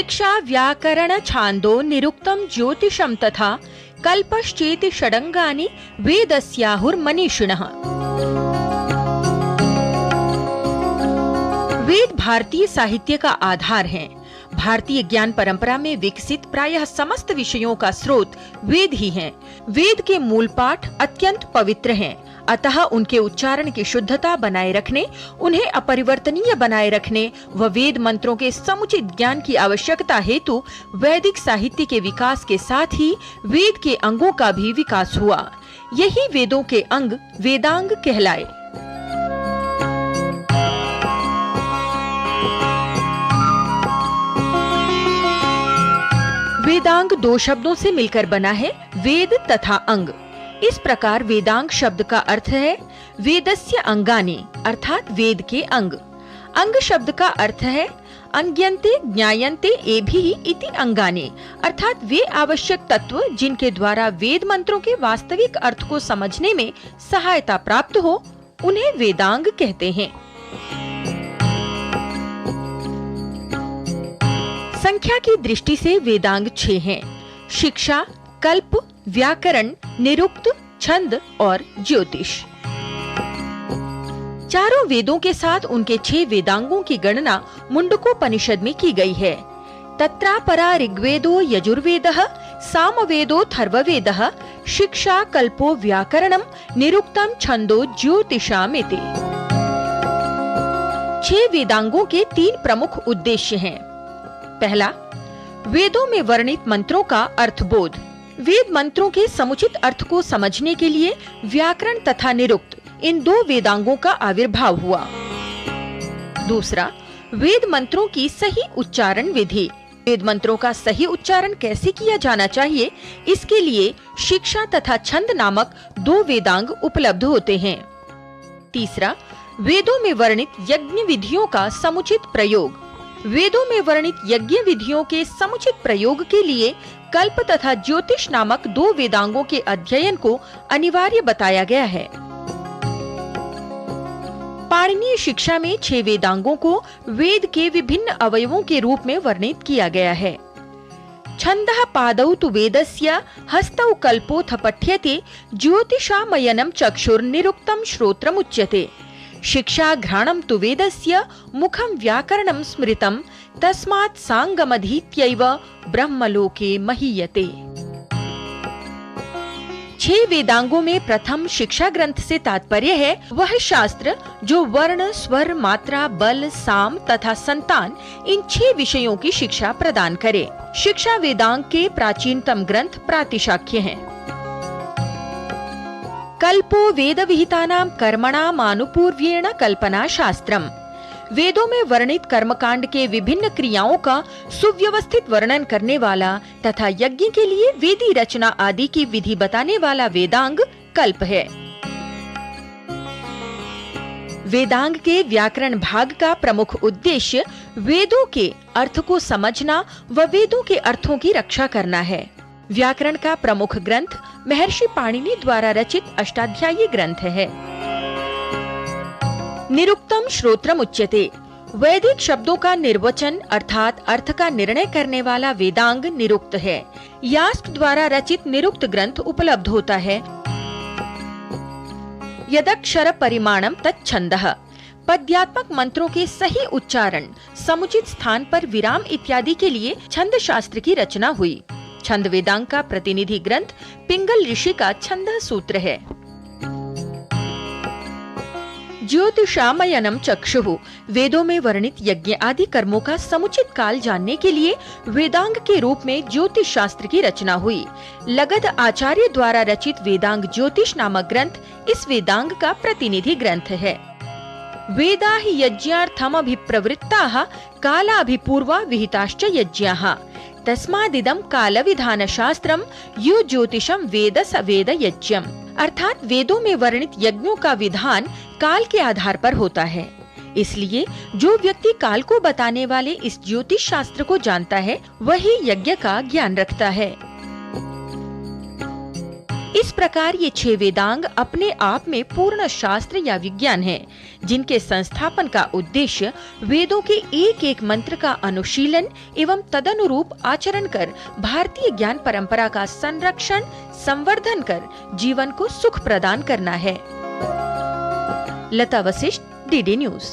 शिक्षा व्याकरण छांदो निरुक्तम ज्योतिषम तथा कल्पश्चेति षडंगानि वेदस्याहुर्मनीषिणः। वेद भारतीय साहित्य का आधार हैं। भारतीय ज्ञान परंपरा में विकसित प्रायः समस्त विषयों का स्रोत वेद ही हैं। वेद के मूल पाठ अत्यंत पवित्र हैं, अतः उनके उच्चारण की शुद्धता बनाए रखने, उन्हें अपरिवर्तनीय बनाए रखने व वेद मंत्रों के समुचित ज्ञान की आवश्यकता हेतु वैदिक साहित्य के विकास के साथ ही वेद के अंगों का भी विकास हुआ। यही वेदों के अंग वेदांग कहलाए। वेदांग दो शब्दों से मिलकर बना है, वेद तथा अंग। इस प्रकार वेदांग शब्द का अर्थ है वेदस्य अंगानि, अर्थात वेद के अंग। अंग शब्द का अर्थ है अंग्यन्ते ज्ञायन्ते एभिः इति अंगानि, अर्थात वे आवश्यक तत्व जिनके द्वारा वेद मंत्रों के वास्तविक अर्थ को समझने में सहायता प्राप्त हो, उन्हें वेदांग कहते हैं। संख्या की दृष्टि से वेदांग 6 हैं। शिक्षा, कल्प, व्याकरण, निरुक्त, छंद और ज्योतिष। चारों वेदों के साथ उनके 6 वेदांगों की गणना मुंडकोपनिषद में की गई है। तत्रापरा ऋग्वेदो यजुर्वेदः, सामवेदो थर्ववेदः, शिक्षा कल्पो व्याकरणम, निरुक्तम छंदो ज्योतिषामिति। 6 वेदांगों के 3 प्रमुख उद्देश्य हैं। पहला, वेदों में वर्णित मंत्रों का अर्थबोध। वेद मंत्रों के समुचित अर्थ को समझने के लिए व्याकरण तथा निरुक्त इन 2 वेदांगों का आविर्भाव हुआ। दूसरा, वेद मंत्रों की सही उच्चारण विधि। वेद मंत्रों का सही उच्चारण कैसे किया जाना चाहिए, इसके लिए शिक्षा तथा छंद नामक 2 वेदांग उपलब्ध होते हैं। तीसरा, वेदों में वर्णित यज्ञ विधियों का समुचित प्रयोग। वेदों में वर्णित यज्ञ विधियों के समुचित प्रयोग के लिए कल्प तथा ज्योतिष नामक 2 वेदांगों के अध्ययन को अनिवार्य बताया गया है। पाणिनीय शिक्षा में 6 वेदांगों को वेद के विभिन्न अवयवों के रूप में वर्णित किया गया है। छंदः पादौ तु वेदस्य, हस्तौ कल्पोऽथ पठ्यते, ज्योतिषामयनं चक्षुर्निरुक्तं श्रोत्रमुच्यते। शिक्षा घ्राणं तु वेदस्य, मुखं व्याकरणं स्मृतं, तस्मात् सांगमधीत्यैव ब्रह्मलोके महीयते। 6 वेदांगों में प्रथम शिक्षा ग्रंथ से तात्पर्य है वह शास्त्र जो वर्ण, स्वर, मात्रा, बल, साम तथा संतान इन 6 विषयों की शिक्षा प्रदान करे। शिक्षा वेदांग के प्राचीनतम ग्रंथ प्रातिशाख्य हैं। कल्पो वेद विहितानां कर्मणाम् आनुपूर्व्येण कल्पना शास्त्रम। वेदों में वर्णित कर्मकांड के विभिन्न क्रियाओं का सुव्यवस्थित वर्णन करने वाला तथा यज्ञ के लिए वेदी रचना आदि की विधि बताने वाला वेदांग कल्प है। वेदांग के व्याकरण भाग का प्रमुख उद्देश्य वेदों के अर्थ को समझना व वेदों के अर्थों की रक्षा करना है। व्याकरण का प्रमुख ग्रंथ महर्षि पाणिनि द्वारा रचित अष्टाध्यायी ग्रंथ है। निरुक्तम श्रोत्रम उच्यते। वैदिक शब्दों का निर्वचन अर्थात अर्थ का निर्णय करने वाला वेदांग निरुक्त है। यास्क द्वारा रचित निरुक्त ग्रंथ उपलब्ध होता है। यदक्षर परिमाणम तच्छंदः। पद्यात्मक मंत्रों के सही उच्चारण, समुचित स्थान पर विराम इत्यादि के लिए छंद शास्त्र की रचना हुई। छंद वेदांग का प्रतिनिधि ग्रंथ पिंगल ऋषि का छंद सूत्र है। ज्योतिषामयनम चक्षुः। वेदों में वर्णित यज्ञ आदि कर्मों का समुचित काल जानने के लिए वेदांग के रूप में ज्योतिष शास्त्र की रचना हुई। लगध आचार्य द्वारा रचित वेदांग ज्योतिष नामक ग्रंथ इस वेदांग का प्रतिनिधि ग्रंथ है। वेदा हि यज्ञार्थमभिप्रवृत्ताः कालाभिपूर्वा विहिताश्च यज्ञाः, तस्मादिदं काल विधान शास्त्रम यो ज्योतिषम वेद स वेद यज्ञम। अर्थात वेदों में वर्णित यज्ञों का विधान काल के आधार पर होता है, इसलिए जो व्यक्ति काल को बताने वाले इस ज्योतिष शास्त्र को जानता है वही यज्ञ का ज्ञान रखता है। इस प्रकार ये 6 वेदांग अपने आप में पूर्ण शास्त्र या विज्ञान हैं, जिनके संस्थापन का उद्देश्य वेदों के एक एक मंत्र का अनुशीलन एवं तदनुरूप आचरण कर भारतीय ज्ञान परंपरा का संरक्षण, संवर्धन कर जीवन को सुख प्रदान करना है। लता वशिष्ठ, डीडी न्यूज।